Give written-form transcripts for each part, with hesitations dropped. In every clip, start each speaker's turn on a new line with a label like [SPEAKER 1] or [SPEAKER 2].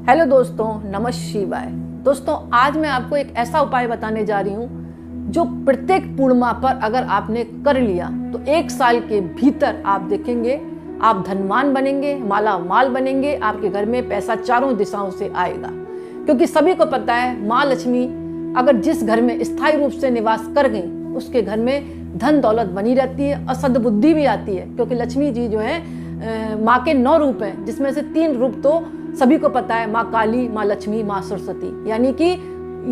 [SPEAKER 1] Hello दोस्तों, नमः शिवाय। दोस्तों, आज मैं आपको एक ऐसा उपाय बताने जा रही हूँ जो प्रत्येक पूर्णिमा पर अगर आपने कर लिया तो 1 साल के भीतर आप देखेंगे आप धनवान बनेंगे, माला माल बनेंगे। आपके घर में पैसा चारों दिशाओं से आएगा, क्योंकि सभी को पता है माँ लक्ष्मी अगर जिस घर में स्थायी रूप से निवास कर गई उसके घर में धन दौलत बनी रहती है और सद्बुद्धि भी आती है। क्योंकि लक्ष्मी जी जो है माँ के 9 रूप हैं, जिसमें से 3 रूप तो सभी को पता है, माँ काली, माँ लक्ष्मी, माँ सरस्वती। यानी कि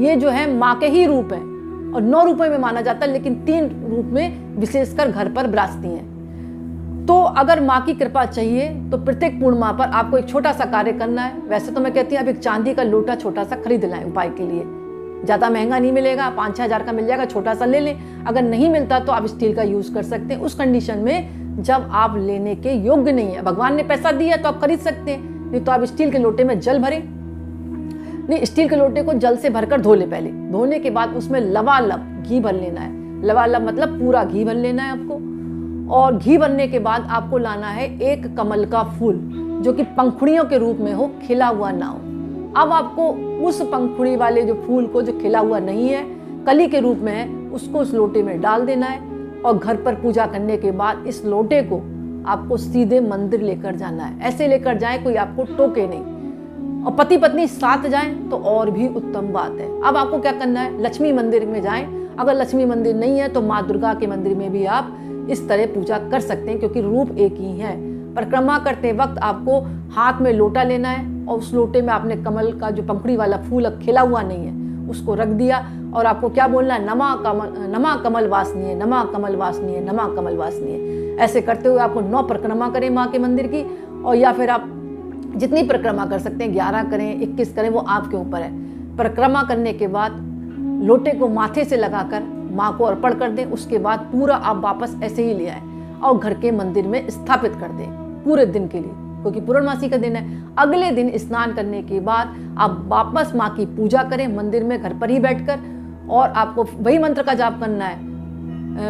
[SPEAKER 1] ये जो है माँ के ही रूप हैं और 9 रूपों में माना जाता है, लेकिन 3 रूप में विशेषकर घर पर विराजती हैं। तो अगर माँ की कृपा चाहिए तो प्रत्येक पूर्णिमा पर आपको एक छोटा सा कार्य करना है। वैसे तो मैं कहती हूँ आप एक चांदी का लोटा छोटा सा खरीद लाएं उपाय के लिए। ज़्यादा महंगा नहीं मिलेगा, 5-6 हज़ार का मिल जाएगा, छोटा सा ले लें। अगर नहीं मिलता तो आप स्टील का यूज़ कर सकते हैं, उस कंडीशन में जब आप लेने के योग्य नहीं है। भगवान ने पैसा दिया तो आप खरीद सकते हैं, नहीं तो आप स्टील के लोटे में जल भरें। नहीं, स्टील के लोटे को जल से भरकर धो ले। पहले धोने के बाद उसमें लबालब घी भर लेना है। लबालब मतलब पूरा घी भर लेना है आपको। और घी भरने के बाद आपको लाना है एक कमल का फूल जो कि पंखुड़ियों के रूप में हो, खिला हुआ ना हो। अब आपको उस पंखुड़ी वाले जो फूल को, जो खिला हुआ नहीं है, कली के रूप में है, उसको उस लोटे में डाल देना है। और घर पर पूजा करने के बाद इस लोटे को आपको सीधे मंदिर लेकर जाना है। ऐसे लेकर जाएं कोई आपको टोके नहीं, और पति पत्नी साथ जाएं तो और भी उत्तम बात है। अब आपको क्या करना है, लक्ष्मी मंदिर में जाएं। अगर लक्ष्मी मंदिर नहीं है तो माँ दुर्गा के मंदिर में भी आप इस तरह पूजा कर सकते हैं, क्योंकि रूप एक ही है। परिक्रमा करते वक्त आपको हाथ में लोटा लेना है और उस लोटे में आपने कमल का जो पंखुड़ी वाला फूल खिला हुआ नहीं है उसको रख दिया। और आपको क्या बोलना है, नमा कमल वासनीय, नमा कमल वासनीय, नमा कमल वासनीय। ऐसे करते हुए आपको 9 परिक्रमा करें माँ के मंदिर की, और या फिर आप जितनी परिक्रमा कर सकते हैं, 11 करें, 21 करें, वो आपके ऊपर है। परिक्रमा करने के बाद लोटे को माथे से लगाकर माँ को अर्पण कर दें। उसके बाद पूरा आप वापस ऐसे ही ले आए और घर के मंदिर में स्थापित कर दें पूरे दिन के लिए, क्योंकि पूर्णमासी का दिन है। अगले दिन स्नान करने के बाद आप वापस माँ की पूजा करें मंदिर में, घर पर ही बैठकर, और आपको वही मंत्र का जाप करना है,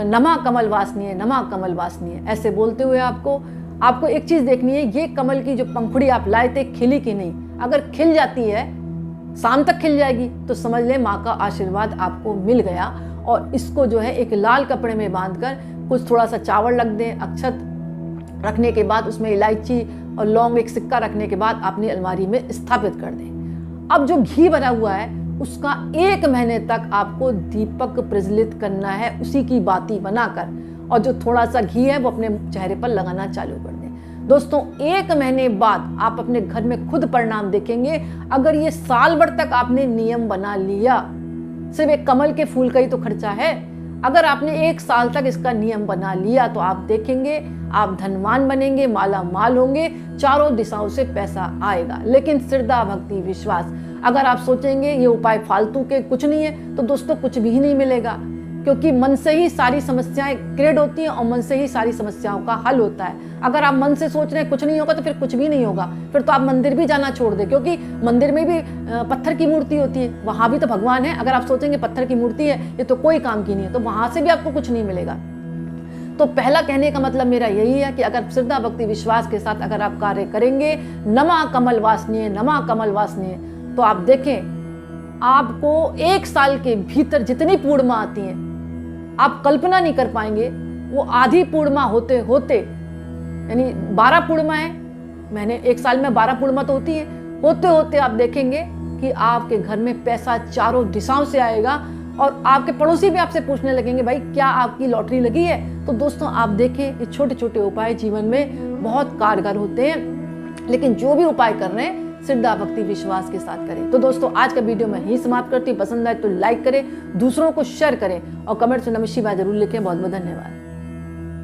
[SPEAKER 1] नमा कमल वासनीय, नमा कमल वासनीय। ऐसे बोलते हुए आपको एक चीज़ देखनी है, ये कमल की जो पंखुड़ी आप लाए थे खिली कि नहीं। अगर खिल जाती है, शाम तक खिल जाएगी, तो समझ लें माँ का आशीर्वाद आपको मिल गया। और इसको जो है एक लाल कपड़े में बांधकर कुछ थोड़ा सा चावल रख दें, अक्षत रखने के बाद उसमें इलायची और लौंग, एक सिक्का रखने के बाद अपनी अलमारी में स्थापित कर दें। अब जो घी भरा हुआ है उसका 1 महीने तक आपको दीपक प्रज्वलित करना है, उसी की बाती बनाकर, और जो थोड़ा सा घी है वो अपने चेहरे पर लगाना चालू कर दें। दोस्तों, 1 महीने बाद आप अपने घर में खुद परिणाम देखेंगे। अगर ये साल भर तक आपने नियम बना लिया, सिर्फ एक कमल के फूल का ही तो खर्चा है, अगर आपने 1 साल तक इसका नियम बना लिया तो आप देखेंगे आप धनवान बनेंगे, माला माल होंगे, चारों दिशाओं से पैसा आएगा। लेकिन श्रद्धा, भक्ति, विश्वास, अगर आप सोचेंगे ये उपाय फालतू के कुछ नहीं है, तो दोस्तों कुछ भी नहीं मिलेगा। क्योंकि मन से ही सारी समस्याएं क्रिएट होती हैं और मन से ही सारी समस्याओं का हल होता है। अगर आप मन से सोच रहे हैं कुछ नहीं होगा तो फिर कुछ भी नहीं होगा। फिर तो आप मंदिर भी जाना छोड़ दें, क्योंकि मंदिर में भी पत्थर की मूर्ति होती है, वहाँ भी तो भगवान है। अगर आप सोचेंगे पत्थर की मूर्ति है, ये तो कोई काम की नहीं है, तो वहाँ से भी आपको कुछ नहीं मिलेगा। तो पहला कहने का मतलब मेरा यही है कि अगर श्रद्धा, भक्ति, विश्वास के साथ अगर आप कार्य करेंगे, नमा कमल वासनीय, नमा कमल वासनीय, तो आप देखें आपको 1 साल के भीतर जितनी पूर्णिमा आती हैं आप कल्पना नहीं कर पाएंगे। वो आधी पूर्णिमा होते होते, यानी 12 पूर्णिमा है मैंने 1 साल में 12 पूर्णिमा तो होती है, होते होते आप देखेंगे कि आपके घर में पैसा चारों दिशाओं से आएगा। और आपके पड़ोसी भी आपसे पूछने लगेंगे, भाई क्या आपकी लॉटरी लगी है। तो दोस्तों, आप देखें ये छोटे छोटे उपाय जीवन में बहुत कारगर होते हैं, लेकिन जो भी उपाय कर रहे हैं श्रद्धा, भक्ति, विश्वास के साथ करें। तो दोस्तों, आज का वीडियो मैं यहीं समाप्त करती हूँ। पसंद आए तो लाइक करें, दूसरों को शेयर करें और कमेंट्स में नमः शिवाय जरूर लिखें। बहुत बहुत धन्यवाद।